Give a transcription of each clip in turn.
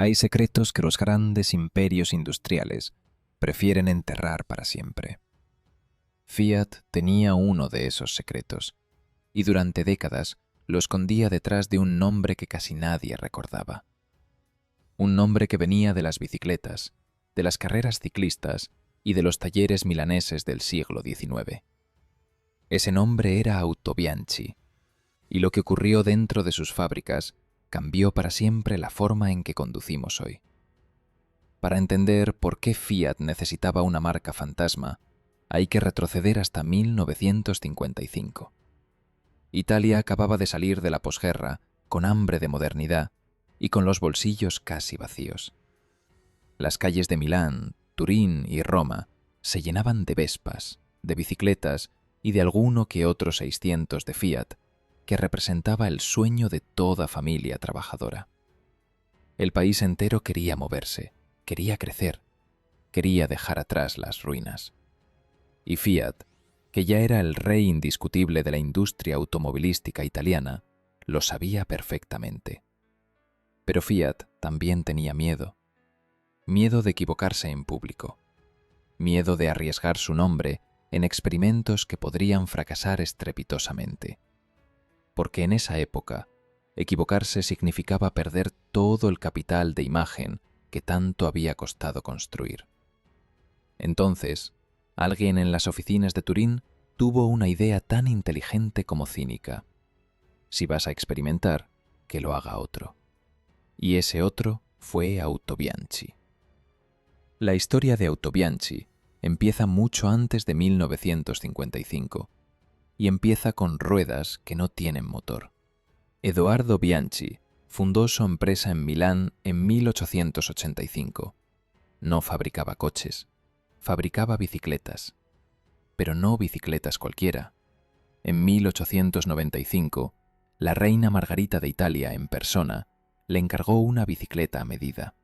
Hay secretos que los grandes imperios industriales prefieren enterrar para siempre. Fiat tenía uno de esos secretos, y durante décadas lo escondía detrás de un nombre que casi nadie recordaba. Un nombre que venía de las bicicletas, de las carreras ciclistas y de los talleres milaneses del siglo XIX. Ese nombre era Autobianchi, y lo que ocurrió dentro de sus fábricas cambió para siempre la forma en que conducimos hoy. Para entender por qué Fiat necesitaba una marca fantasma, hay que retroceder hasta 1955. Italia acababa de salir de la posguerra con hambre de modernidad y con los bolsillos casi vacíos. Las calles de Milán, Turín y Roma se llenaban de Vespas, de bicicletas y de alguno que otro 600 de Fiat, que representaba el sueño de toda familia trabajadora. El país entero quería moverse, quería crecer, quería dejar atrás las ruinas. Y Fiat, que ya era el rey indiscutible de la industria automovilística italiana, lo sabía perfectamente. Pero Fiat también tenía miedo. Miedo de equivocarse en público. Miedo de arriesgar su nombre en experimentos que podrían fracasar estrepitosamente. Porque en esa época, equivocarse significaba perder todo el capital de imagen que tanto había costado construir. Entonces, alguien en las oficinas de Turín tuvo una idea tan inteligente como cínica. Si vas a experimentar, que lo haga otro. Y ese otro fue Autobianchi. La historia de Autobianchi empieza mucho antes de 1955 y empieza con ruedas que no tienen motor. Edoardo Bianchi fundó su empresa en Milán en 1885. No fabricaba coches, fabricaba bicicletas, pero no bicicletas cualquiera. En 1895, la reina Margarita de Italia en persona le encargó una bicicleta a medida.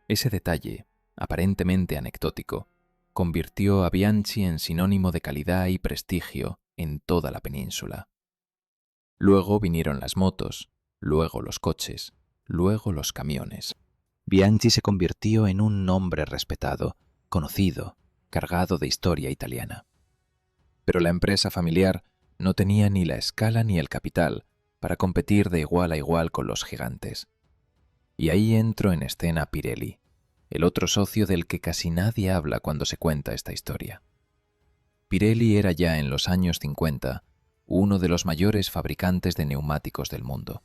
Ese detalle, aparentemente anecdótico, convirtió a Bianchi en sinónimo de calidad y prestigio en toda la península. Luego vinieron las motos, luego los coches, luego los camiones. Bianchi se convirtió en un nombre respetado, conocido, cargado de historia italiana. Pero la empresa familiar no tenía ni la escala ni el capital para competir de igual a igual con los gigantes. Y ahí entró en escena Pirelli, el otro socio del que casi nadie habla cuando se cuenta esta historia. Pirelli era ya en los años 50 uno de los mayores fabricantes de neumáticos del mundo.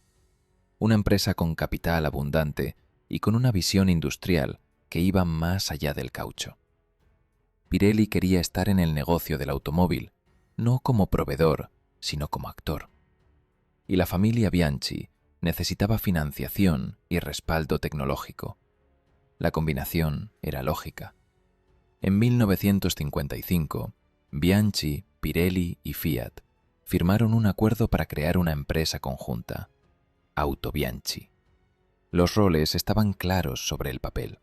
Una empresa con capital abundante y con una visión industrial que iba más allá del caucho. Pirelli quería estar en el negocio del automóvil, no como proveedor, sino como actor. Y la familia Bianchi necesitaba financiación y respaldo tecnológico. La combinación era lógica. En 1955, Bianchi, Pirelli y Fiat firmaron un acuerdo para crear una empresa conjunta, Autobianchi. Los roles estaban claros sobre el papel.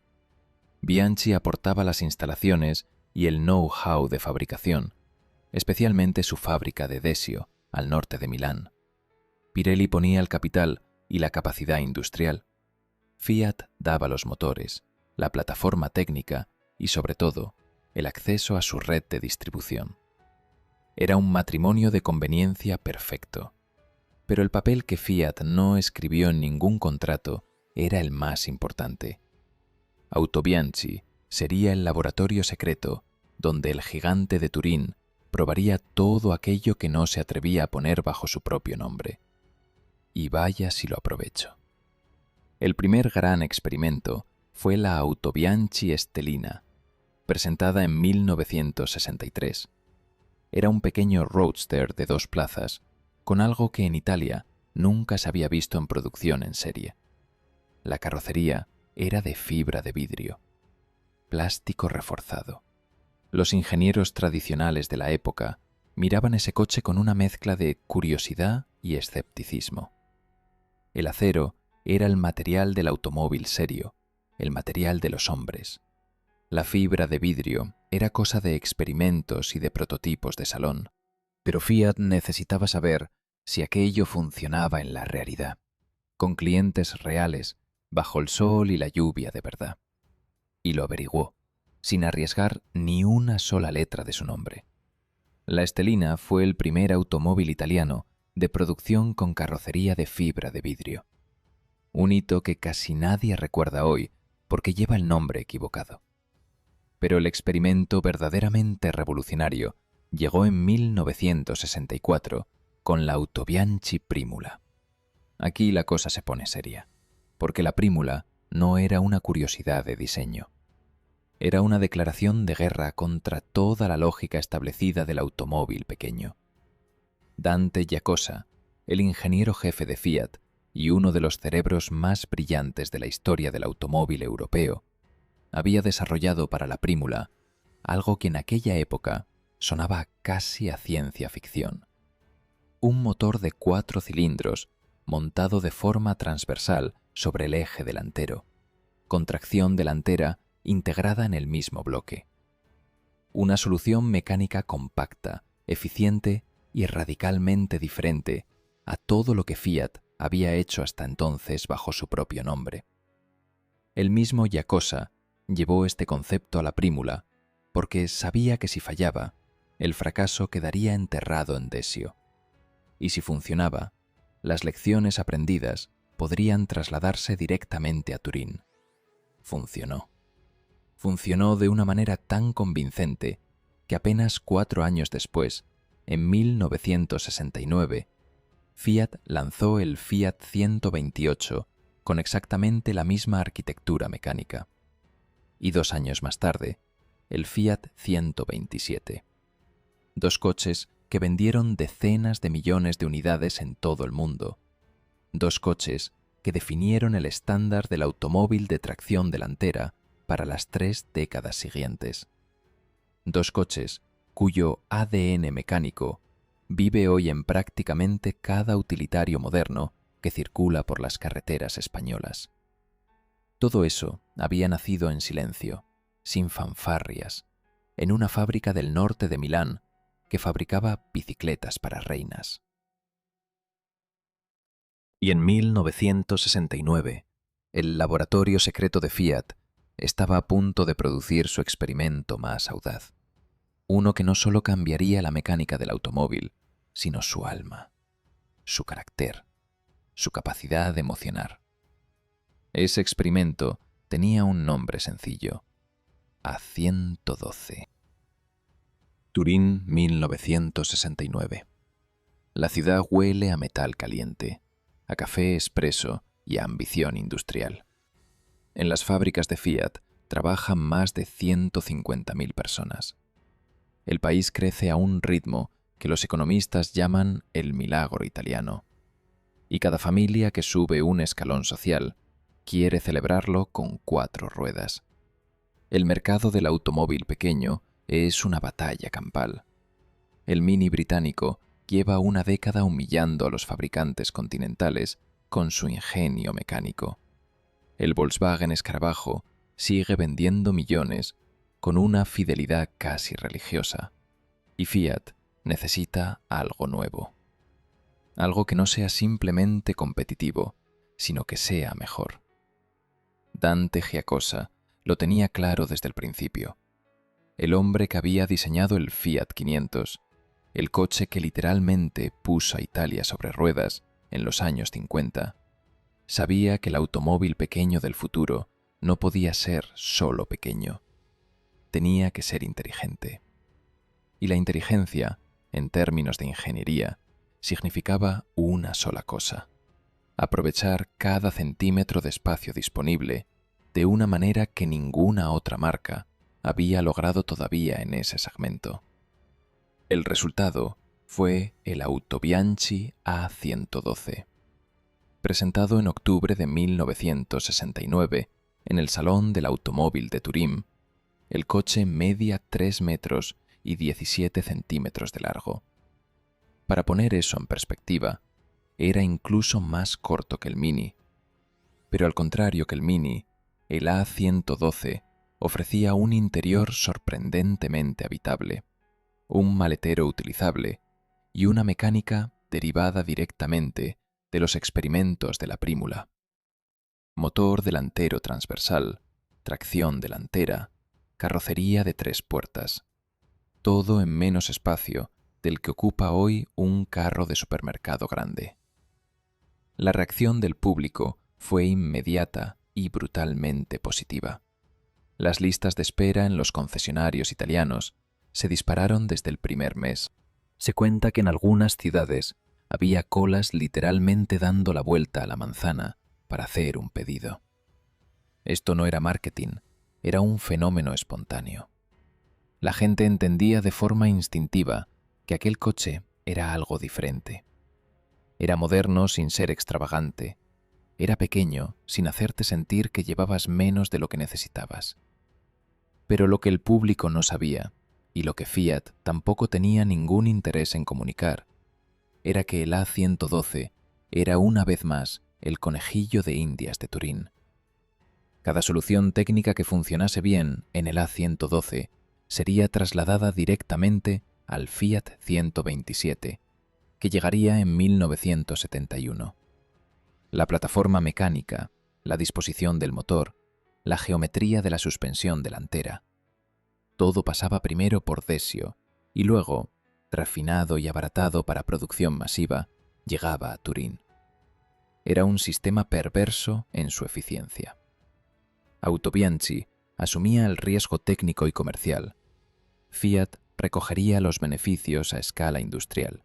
Bianchi aportaba las instalaciones y el know-how de fabricación, especialmente su fábrica de Desio, al norte de Milán. Pirelli ponía el capital y la capacidad industrial. Fiat daba los motores, la plataforma técnica y, sobre todo, el acceso a su red de distribución. Era un matrimonio de conveniencia perfecto. Pero el papel que Fiat no escribió en ningún contrato era el más importante. Autobianchi sería el laboratorio secreto donde el gigante de Turín probaría todo aquello que no se atrevía a poner bajo su propio nombre. Y vaya si lo aprovecho. El primer gran experimento fue la Autobianchi Stellina, presentada en 1963. Era un pequeño roadster de 2 plazas, con algo que en Italia nunca se había visto en producción en serie. La carrocería era de fibra de vidrio, plástico reforzado. Los ingenieros tradicionales de la época miraban ese coche con una mezcla de curiosidad y escepticismo. El acero era el material del automóvil serio, el material de los hombres. La fibra de vidrio era cosa de experimentos y de prototipos de salón, pero Fiat necesitaba saber si aquello funcionaba en la realidad, con clientes reales bajo el sol y la lluvia de verdad. Y lo averiguó, sin arriesgar ni una sola letra de su nombre. La Stellina fue el primer automóvil italiano de producción con carrocería de fibra de vidrio. Un hito que casi nadie recuerda hoy porque lleva el nombre equivocado. Pero el experimento verdaderamente revolucionario llegó en 1964 con la Autobianchi Primula. Aquí la cosa se pone seria, porque la Primula no era una curiosidad de diseño. Era una declaración de guerra contra toda la lógica establecida del automóvil pequeño. Dante Giacosa, el ingeniero jefe de Fiat y uno de los cerebros más brillantes de la historia del automóvil europeo, había desarrollado para la Primula algo que en aquella época sonaba casi a ciencia ficción. Un motor de 4 cilindros montado de forma transversal sobre el eje delantero, con tracción delantera integrada en el mismo bloque. Una solución mecánica compacta, eficiente y radicalmente diferente a todo lo que Fiat había hecho hasta entonces bajo su propio nombre. El mismo Giacosa llevó este concepto a la Primula porque sabía que si fallaba, el fracaso quedaría enterrado en Desio. Y si funcionaba, las lecciones aprendidas podrían trasladarse directamente a Turín. Funcionó. Funcionó de una manera tan convincente que apenas 4 años después, en 1969, Fiat lanzó el Fiat 128 con exactamente la misma arquitectura mecánica. Y 2 años más tarde, el Fiat 127. 2 coches que vendieron decenas de millones de unidades en todo el mundo. 2 coches que definieron el estándar del automóvil de tracción delantera para las 3 décadas siguientes. 2 coches cuyo ADN mecánico vive hoy en prácticamente cada utilitario moderno que circula por las carreteras españolas. Todo eso había nacido en silencio, sin fanfarrias, en una fábrica del norte de Milán que fabricaba bicicletas para reinas. Y en 1969, el laboratorio secreto de Fiat estaba a punto de producir su experimento más audaz. Uno que no solo cambiaría la mecánica del automóvil, sino su alma, su carácter, su capacidad de emocionar. Ese experimento tenía un nombre sencillo: A112. Turín, 1969. La ciudad huele a metal caliente, a café expreso y a ambición industrial. En las fábricas de Fiat trabajan más de 150.000 personas. El país crece a un ritmo que los economistas llaman el milagro italiano. Y cada familia que sube un escalón social quiere celebrarlo con 4 ruedas. El mercado del automóvil pequeño es una batalla campal. El Mini británico lleva una década humillando a los fabricantes continentales con su ingenio mecánico. El Volkswagen Escarabajo sigue vendiendo millones con una fidelidad casi religiosa. Y Fiat necesita algo nuevo. Algo que no sea simplemente competitivo, sino que sea mejor. Dante Giacosa lo tenía claro desde el principio. El hombre que había diseñado el Fiat 500, el coche que literalmente puso a Italia sobre ruedas en los años 50, sabía que el automóvil pequeño del futuro no podía ser solo pequeño. Tenía que ser inteligente. Y la inteligencia, en términos de ingeniería, significaba una sola cosa: aprovechar cada centímetro de espacio disponible de una manera que ninguna otra marca había logrado todavía en ese segmento. El resultado fue el Autobianchi A112. Presentado en octubre de 1969 en el Salón del Automóvil de Turín, el coche media 3 metros y 17 centímetros de largo. Para poner eso en perspectiva, era incluso más corto que el Mini. Pero al contrario que el Mini, el A112 ofrecía un interior sorprendentemente habitable, un maletero utilizable y una mecánica derivada directamente de los experimentos de la Primula. motor delantero transversal, tracción delantera, carrocería de 3 puertas. Todo en menos espacio del que ocupa hoy un carro de supermercado grande. La reacción del público fue inmediata y brutalmente positiva. Las listas de espera en los concesionarios italianos se dispararon desde el primer mes. Se cuenta que en algunas ciudades había colas literalmente dando la vuelta a la manzana para hacer un pedido. Esto no era marketing, era un fenómeno espontáneo. La gente entendía de forma instintiva que aquel coche era algo diferente. Era moderno sin ser extravagante. Era pequeño sin hacerte sentir que llevabas menos de lo que necesitabas. Pero lo que el público no sabía, y lo que Fiat tampoco tenía ningún interés en comunicar, era que el A112 era una vez más el conejillo de Indias de Turín. Cada solución técnica que funcionase bien en el A112 sería trasladada directamente al Fiat 127, que llegaría en 1971. La plataforma mecánica, la disposición del motor, la geometría de la suspensión delantera. Todo pasaba primero por Desio y luego, refinado y abaratado para producción masiva, llegaba a Turín. Era un sistema perverso en su eficiencia. Autobianchi asumía el riesgo técnico y comercial. Fiat recogería los beneficios a escala industrial.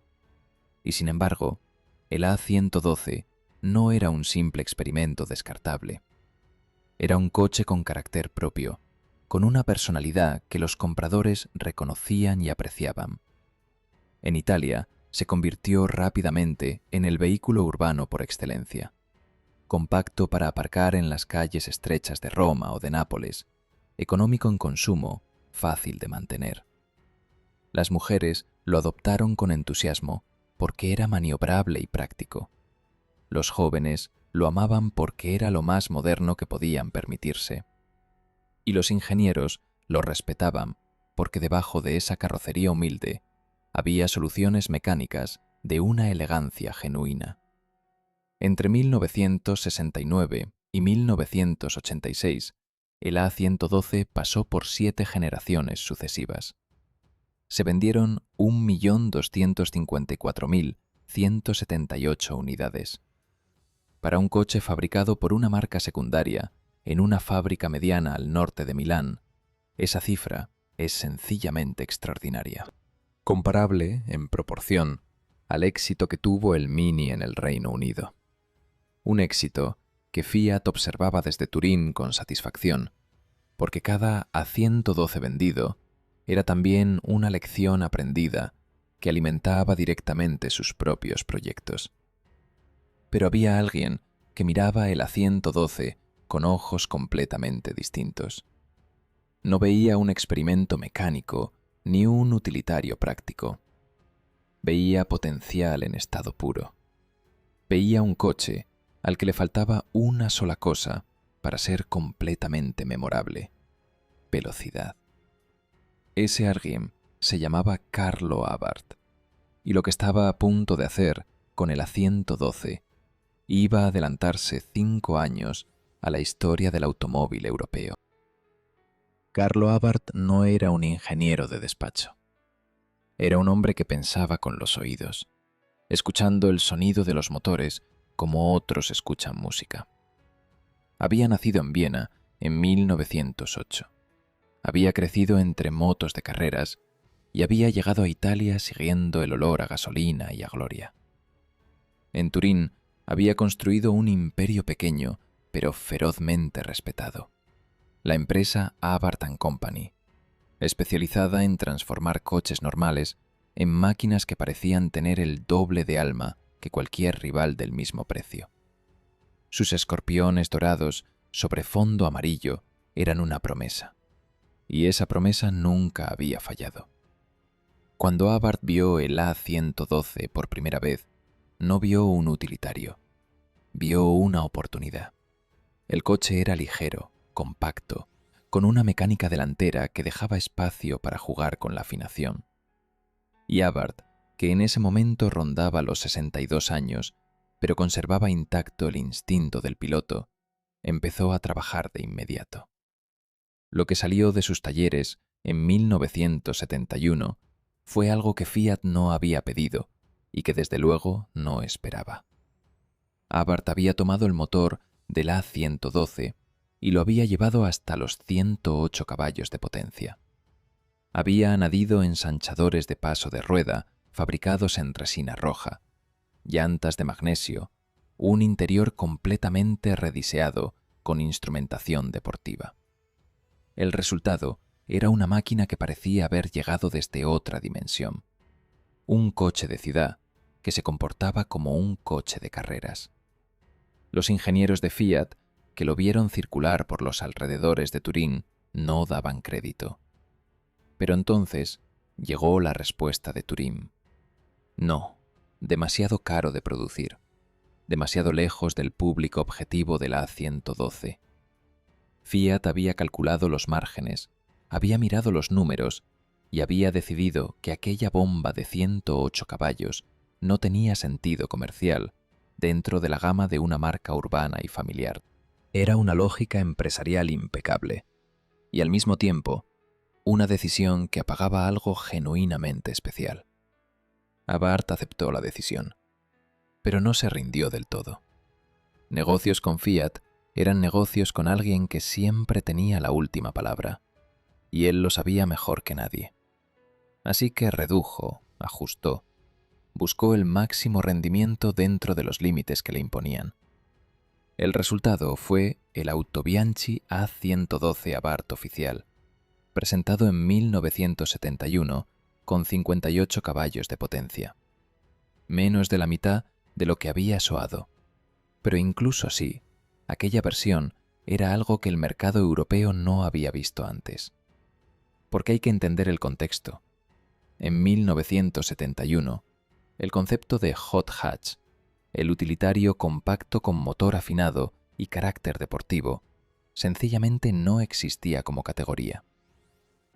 Y sin embargo, el A112 no era un simple experimento descartable. Era un coche con carácter propio, con una personalidad que los compradores reconocían y apreciaban. En Italia se convirtió rápidamente en el vehículo urbano por excelencia. Compacto para aparcar en las calles estrechas de Roma o de Nápoles, económico en consumo, fácil de mantener. Las mujeres lo adoptaron con entusiasmo porque era maniobrable y práctico. Los jóvenes lo amaban porque era lo más moderno que podían permitirse. Y los ingenieros lo respetaban porque debajo de esa carrocería humilde había soluciones mecánicas de una elegancia genuina. Entre 1969 y 1986, el A112 pasó por 7 generaciones sucesivas. Se vendieron 1.254.178 unidades. Para un coche fabricado por una marca secundaria en una fábrica mediana al norte de Milán, esa cifra es sencillamente extraordinaria. Comparable, en proporción, al éxito que tuvo el Mini en el Reino Unido. Un éxito que Fiat observaba desde Turín con satisfacción, porque cada A112 vendido era también una lección aprendida que alimentaba directamente sus propios proyectos. Pero había alguien que miraba el A112 con ojos completamente distintos. No veía un experimento mecánico ni un utilitario práctico. Veía potencial en estado puro. Veía un coche al que le faltaba una sola cosa para ser completamente memorable: velocidad. Ese alguien se llamaba Carlo Abarth, y lo que estaba a punto de hacer con el A112 iba a adelantarse 5 años a la historia del automóvil europeo. Carlo Abarth no era un ingeniero de despacho. Era un hombre que pensaba con los oídos, escuchando el sonido de los motores como otros escuchan música. Había nacido en Viena en 1908. Había crecido entre motos de carreras y había llegado a Italia siguiendo el olor a gasolina y a gloria. En Turín había construido un imperio pequeño, pero ferozmente respetado. La empresa Abarth & Company, especializada en transformar coches normales en máquinas que parecían tener el doble de alma que cualquier rival del mismo precio. Sus escorpiones dorados sobre fondo amarillo eran una promesa, y esa promesa nunca había fallado. Cuando Abarth vio el A112 por primera vez, no vio un utilitario, vio una oportunidad. El coche era ligero, compacto, con una mecánica delantera que dejaba espacio para jugar con la afinación. Y Abarth, que en ese momento rondaba los 62 años, pero conservaba intacto el instinto del piloto, empezó a trabajar de inmediato. Lo que salió de sus talleres en 1971 fue algo que Fiat no había pedido y que desde luego no esperaba. Abarth había tomado el motor del A112 y lo había llevado hasta los 108 caballos de potencia. Había añadido ensanchadores de paso de rueda fabricados en resina roja, llantas de magnesio, un interior completamente rediseado con instrumentación deportiva. El resultado era una máquina que parecía haber llegado desde otra dimensión. Un coche de ciudad que se comportaba como un coche de carreras. Los ingenieros de Fiat, que lo vieron circular por los alrededores de Turín, no daban crédito. Pero entonces llegó la respuesta de Turín. No, demasiado caro de producir, demasiado lejos del público objetivo del A112. Fiat había calculado los márgenes, había mirado los números y había decidido que aquella bomba de 108 caballos no tenía sentido comercial dentro de la gama de una marca urbana y familiar. Era una lógica empresarial impecable y al mismo tiempo una decisión que apagaba algo genuinamente especial. Abarth aceptó la decisión, pero no se rindió del todo. Negocios con Fiat eran negocios con alguien que siempre tenía la última palabra, y él lo sabía mejor que nadie. Así que redujo, ajustó, buscó el máximo rendimiento dentro de los límites que le imponían. El resultado fue el Autobianchi A112 Abarth oficial, presentado en 1971 con 58 caballos de potencia. Menos de la mitad de lo que había soado. Pero incluso así, aquella versión era algo que el mercado europeo no había visto antes. Porque hay que entender el contexto. En 1971, el concepto de hot hatch, el utilitario compacto con motor afinado y carácter deportivo, sencillamente no existía como categoría.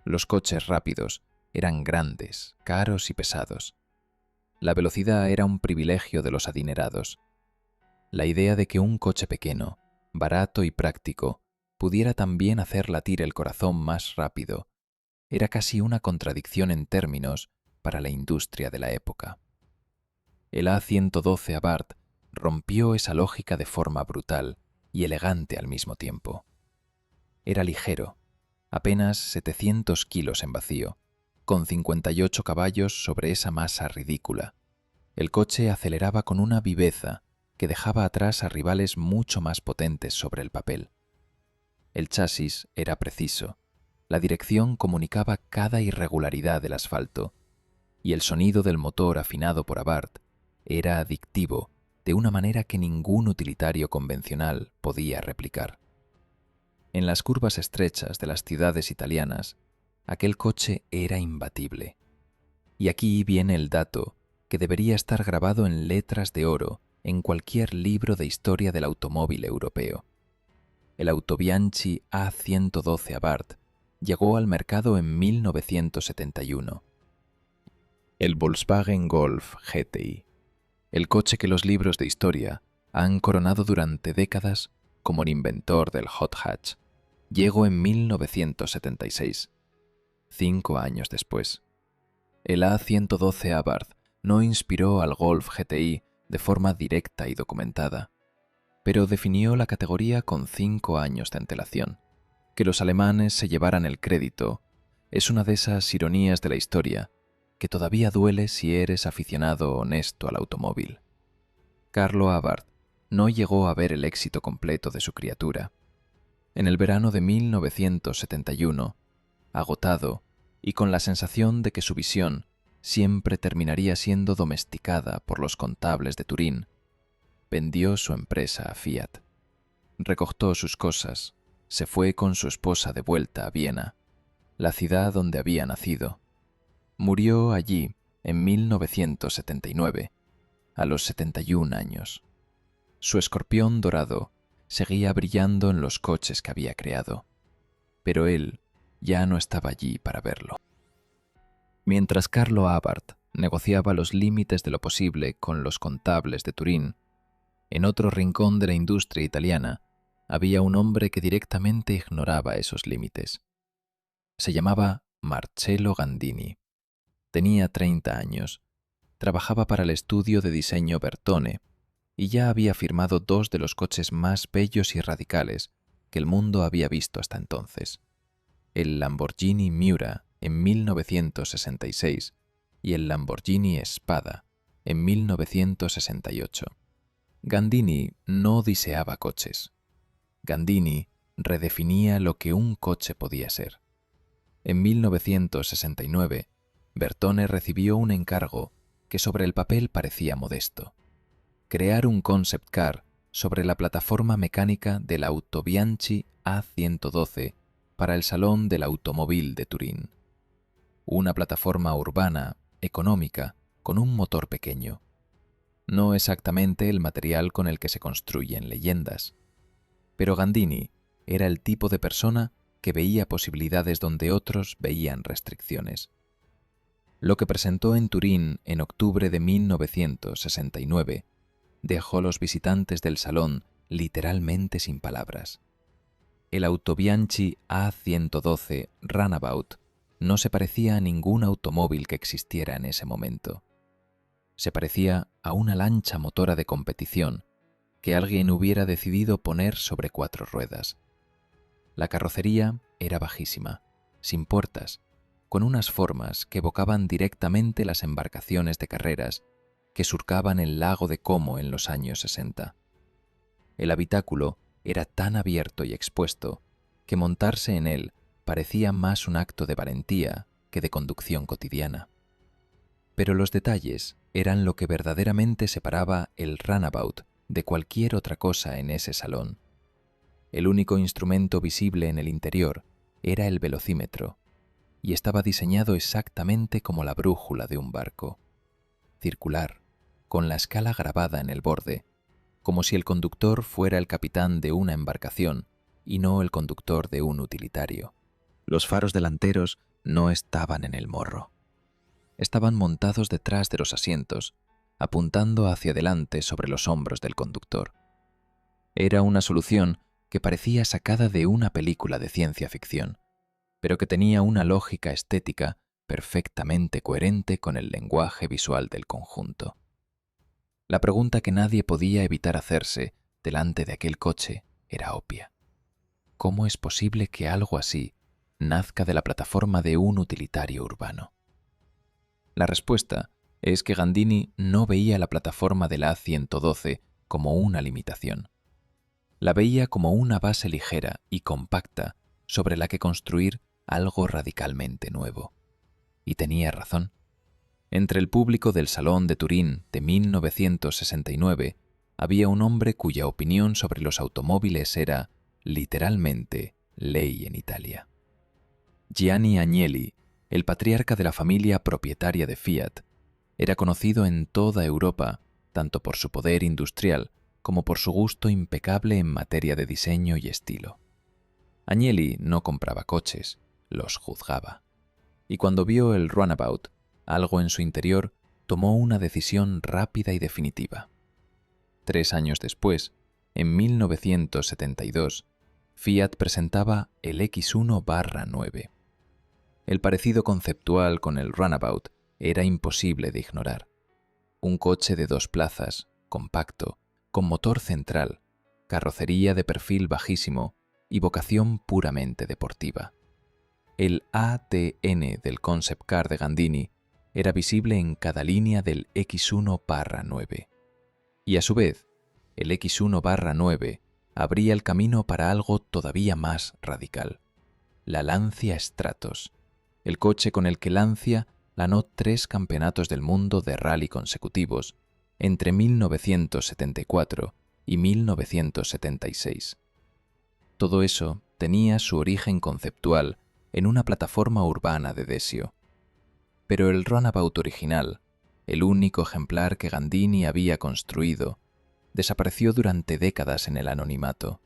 Los coches rápidos eran grandes, caros y pesados. La velocidad era un privilegio de los adinerados. La idea de que un coche pequeño, barato y práctico, pudiera también hacer latir el corazón más rápido, era casi una contradicción en términos para la industria de la época. El A112 Abarth rompió esa lógica de forma brutal y elegante al mismo tiempo. Era ligero, apenas 700 kilos en vacío, con 58 caballos sobre esa masa ridícula. El coche aceleraba con una viveza que dejaba atrás a rivales mucho más potentes sobre el papel. El chasis era preciso, la dirección comunicaba cada irregularidad del asfalto, y el sonido del motor afinado por Abarth era adictivo de una manera que ningún utilitario convencional podía replicar. En las curvas estrechas de las ciudades italianas, aquel coche era imbatible. Y aquí viene el dato que debería estar grabado en letras de oro en cualquier libro de historia del automóvil europeo. El Autobianchi A112 Abarth llegó al mercado en 1971. El Volkswagen Golf GTI, el coche que los libros de historia han coronado durante décadas como el inventor del hot hatch, llegó en 1976, 5 años después. El A112 Abarth no inspiró al Golf GTI de forma directa y documentada, pero definió la categoría con 5 años de antelación. Que los alemanes se llevaran el crédito es una de esas ironías de la historia que todavía duele si eres aficionado honesto al automóvil. Carlo Abarth no llegó a ver el éxito completo de su criatura. En el verano de 1971, agotado y con la sensación de que su visión siempre terminaría siendo domesticada por los contables de Turín, vendió su empresa a Fiat. Recogió sus cosas, se fue con su esposa de vuelta a Viena, la ciudad donde había nacido. Murió allí en 1979, a los 71 años. Su escorpión dorado seguía brillando en los coches que había creado, pero él ya no estaba allí para verlo. Mientras Carlo Abarth negociaba los límites de lo posible con los contables de Turín, en otro rincón de la industria italiana había un hombre que directamente ignoraba esos límites. Se llamaba Marcello Gandini. Tenía 30 años, trabajaba para el estudio de diseño Bertone y ya había firmado dos de los coches más bellos y radicales que el mundo había visto hasta entonces: el Lamborghini Miura en 1966 y el Lamborghini Spada en 1968. Gandini no odiseaba coches. Gandini redefinía lo que un coche podía ser. En 1969, Bertone recibió un encargo que sobre el papel parecía modesto: crear un concept car sobre la plataforma mecánica del Autobianchi A112 para el Salón del Automóvil de Turín. Una plataforma urbana, económica, con un motor pequeño. No exactamente el material con el que se construyen leyendas. Pero Gandini era el tipo de persona que veía posibilidades donde otros veían restricciones. Lo que presentó en Turín en octubre de 1969 dejó a los visitantes del salón literalmente sin palabras. El Autobianchi A112 Runabout no se parecía a ningún automóvil que existiera en ese momento. Se parecía a una lancha motora de competición que alguien hubiera decidido poner sobre 4 ruedas. La carrocería era bajísima, sin puertas, con unas formas que evocaban directamente las embarcaciones de carreras que surcaban el lago de Como en los años 60. El habitáculo era tan abierto y expuesto que montarse en él parecía más un acto de valentía que de conducción cotidiana. Pero los detalles eran lo que verdaderamente separaba el Runabout de cualquier otra cosa en ese salón. El único instrumento visible en el interior era el velocímetro, y estaba diseñado exactamente como la brújula de un barco, circular, con la escala grabada en el borde, como si el conductor fuera el capitán de una embarcación y no el conductor de un utilitario. Los faros delanteros no estaban en el morro. Estaban montados detrás de los asientos, apuntando hacia adelante sobre los hombros del conductor. Era una solución que parecía sacada de una película de ciencia ficción, pero que tenía una lógica estética perfectamente coherente con el lenguaje visual del conjunto. La pregunta que nadie podía evitar hacerse delante de aquel coche era obvia. ¿Cómo es posible que algo así nazca de la plataforma de un utilitario urbano? La respuesta es que Gandini no veía la plataforma del A112 como una limitación. La veía como una base ligera y compacta sobre la que construir algo radicalmente nuevo. Y tenía razón. Entre el público del Salón de Turín de 1969 había un hombre cuya opinión sobre los automóviles era, literalmente, ley en Italia. Gianni Agnelli, el patriarca de la familia propietaria de Fiat, era conocido en toda Europa tanto por su poder industrial como por su gusto impecable en materia de diseño y estilo. Agnelli no compraba coches, los juzgaba. Y cuando vio el Runabout, algo en su interior tomó una decisión rápida y definitiva. 3 años después, en 1972, Fiat presentaba el X1/9. El parecido conceptual con el Runabout era imposible de ignorar. Un coche de 2 plazas, compacto, con motor central, carrocería de perfil bajísimo y vocación puramente deportiva. El ADN del concept car de Gandini era visible en cada línea del X1/9. Y a su vez, el X1/9 abría el camino para algo todavía más radical: la Lancia Stratos, el coche con el que Lancia ganó 3 campeonatos del mundo de rally consecutivos entre 1974 y 1976. Todo eso tenía su origen conceptual en una plataforma urbana de Desio. Pero el Runabout original, el único ejemplar que Gandini había construido, desapareció durante décadas en el anonimato.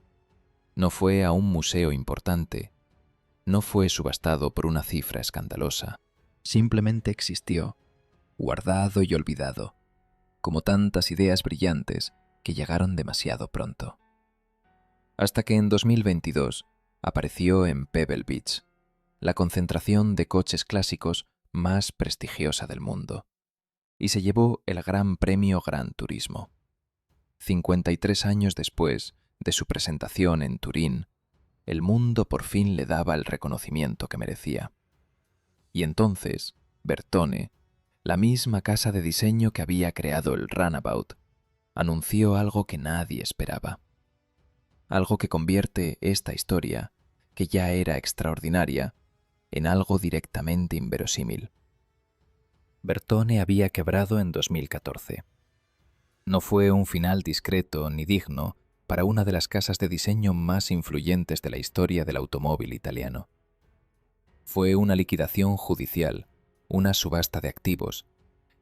No fue a un museo importante, no fue subastado por una cifra escandalosa. Simplemente existió, guardado y olvidado, como tantas ideas brillantes que llegaron demasiado pronto. hasta que en 2022 apareció en Pebble Beach, la concentración de coches clásicos más prestigiosa del mundo, y se llevó el Gran Premio Gran Turismo. 53 años después de su presentación en Turín, el mundo por fin le daba el reconocimiento que merecía. Y entonces, Bertone, la misma casa de diseño que había creado el Runabout, anunció algo que nadie esperaba. Algo que convierte esta historia, que ya era extraordinaria, en algo directamente inverosímil. Bertone había quebrado en 2014. No fue un final discreto ni digno para una de las casas de diseño más influyentes de la historia del automóvil italiano. Fue una liquidación judicial, una subasta de activos,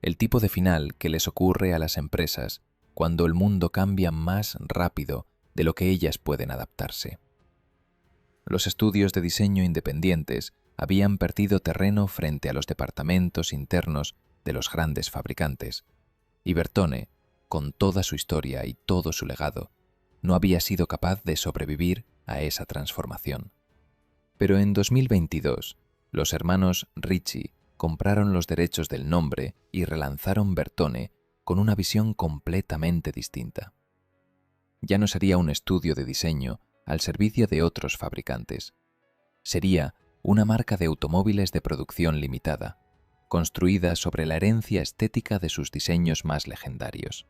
el tipo de final que les ocurre a las empresas cuando el mundo cambia más rápido de lo que ellas pueden adaptarse. Los estudios de diseño independientes habían perdido terreno frente a los departamentos internos de los grandes fabricantes, y Bertone, con toda su historia y todo su legado, no había sido capaz de sobrevivir a esa transformación. Pero en 2022, los hermanos Ricci compraron los derechos del nombre y relanzaron Bertone con una visión completamente distinta. Ya no sería un estudio de diseño al servicio de otros fabricantes. Sería una marca de automóviles de producción limitada, construida sobre la herencia estética de sus diseños más legendarios.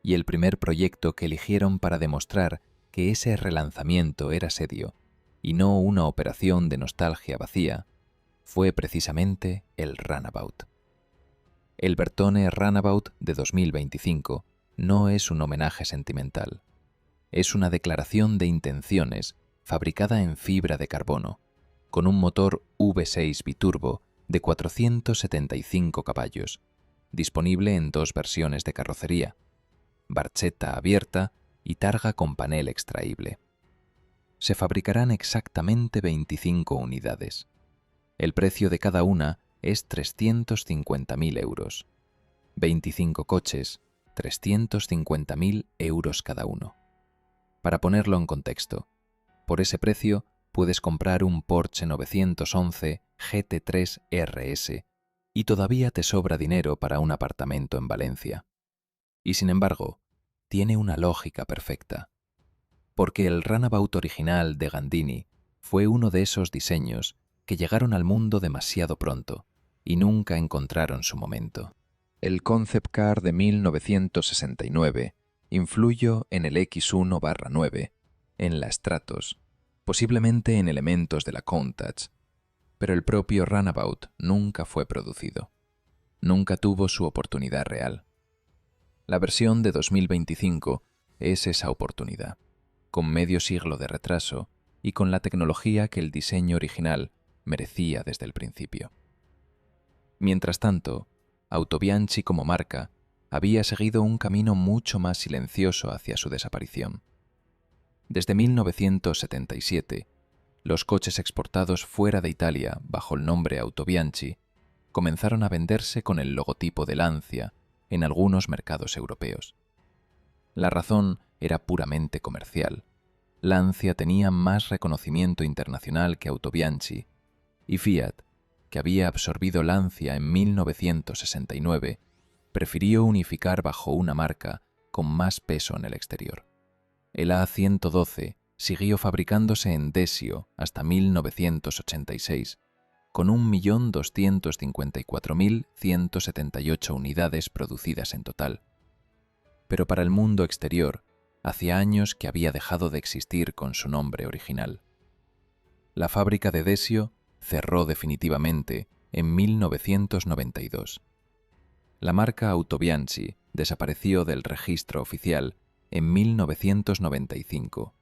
Y el primer proyecto que eligieron para demostrar que ese relanzamiento era serio y no una operación de nostalgia vacía fue precisamente el Runabout. El Bertone Runabout de 2025 no es un homenaje sentimental. Es una declaración de intenciones fabricada en fibra de carbono, con un motor V6 biturbo de 475 caballos, disponible en dos versiones de carrocería, barcheta abierta y targa con panel extraíble. Se fabricarán exactamente 25 unidades. El precio de cada una es 350.000 euros. 25 coches, 350.000 euros cada uno. Para ponerlo en contexto, por ese precio puedes comprar un Porsche 911 GT3 RS y todavía te sobra dinero para un apartamento en Valencia. Y sin embargo, tiene una lógica perfecta. Porque el Runabout original de Gandini fue uno de esos diseños que llegaron al mundo demasiado pronto y nunca encontraron su momento. El Concept Car de 1969 influyó en el X1/9, en la Stratos, posiblemente en elementos de la Countach, pero el propio Runabout nunca fue producido. Nunca tuvo su oportunidad real. La versión de 2025 es esa oportunidad, con medio siglo de retraso y con la tecnología que el diseño original merecía desde el principio. Mientras tanto, Autobianchi como marca había seguido un camino mucho más silencioso hacia su desaparición. Desde 1977, los coches exportados fuera de Italia bajo el nombre Autobianchi comenzaron a venderse con el logotipo de Lancia en algunos mercados europeos. La razón era puramente comercial. Lancia tenía más reconocimiento internacional que Autobianchi, y Fiat, que había absorbido Lancia en 1969, prefirió unificar bajo una marca con más peso en el exterior. El A112 siguió fabricándose en Desio hasta 1986, con 1.254.178 unidades producidas en total. Pero para el mundo exterior, hacía años que había dejado de existir con su nombre original. La fábrica de Desio cerró definitivamente en 1992. La marca Autobianchi desapareció del registro oficial en 1995.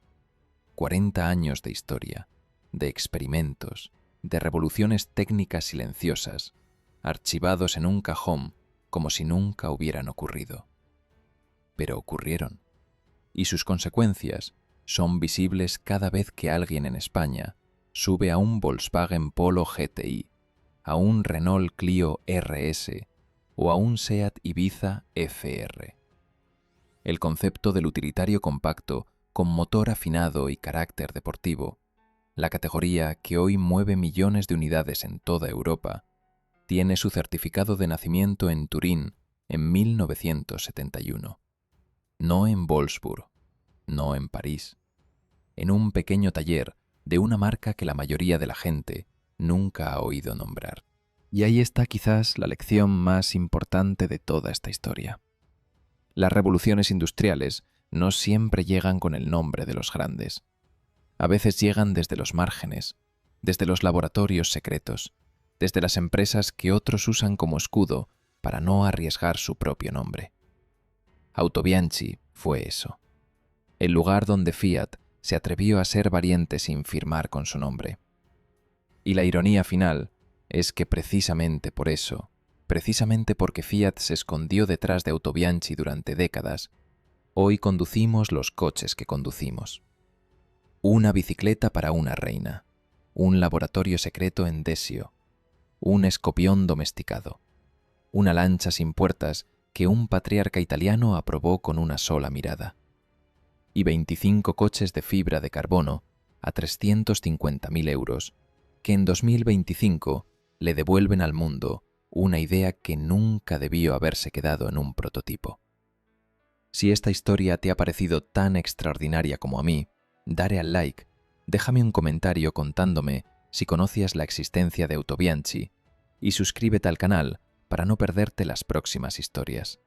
40 años de historia, de experimentos, de revoluciones técnicas silenciosas, archivados en un cajón como si nunca hubieran ocurrido. Pero ocurrieron, y sus consecuencias son visibles cada vez que alguien en España sube a un Volkswagen Polo GTI, a un Renault Clio RS o a un Seat Ibiza FR. El concepto del utilitario compacto con motor afinado y carácter deportivo, la categoría que hoy mueve millones de unidades en toda Europa, tiene su certificado de nacimiento en Turín en 1971. No en Wolfsburg, no en París, en un pequeño taller de una marca que la mayoría de la gente nunca ha oído nombrar. Y ahí está quizás la lección más importante de toda esta historia. Las revoluciones industriales no siempre llegan con el nombre de los grandes. A veces llegan desde los márgenes, desde los laboratorios secretos, desde las empresas que otros usan como escudo para no arriesgar su propio nombre. Autobianchi fue eso. El lugar donde Fiat se atrevió a ser valiente sin firmar con su nombre. Y la ironía final es que precisamente por eso, precisamente porque Fiat se escondió detrás de Autobianchi durante décadas, hoy conducimos los coches que conducimos. Una bicicleta para una reina, un laboratorio secreto en Desio, un escopión domesticado, una lancha sin puertas que un patriarca italiano aprobó con una sola mirada, y 25 coches de fibra de carbono a 350.000 euros, que en 2025 le devuelven al mundo una idea que nunca debió haberse quedado en un prototipo. Si esta historia te ha parecido tan extraordinaria como a mí, dale al like, déjame un comentario contándome si conocías la existencia de Autobianchi y suscríbete al canal para no perderte las próximas historias,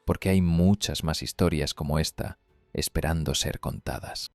porque hay muchas más historias como esta esperando ser contadas.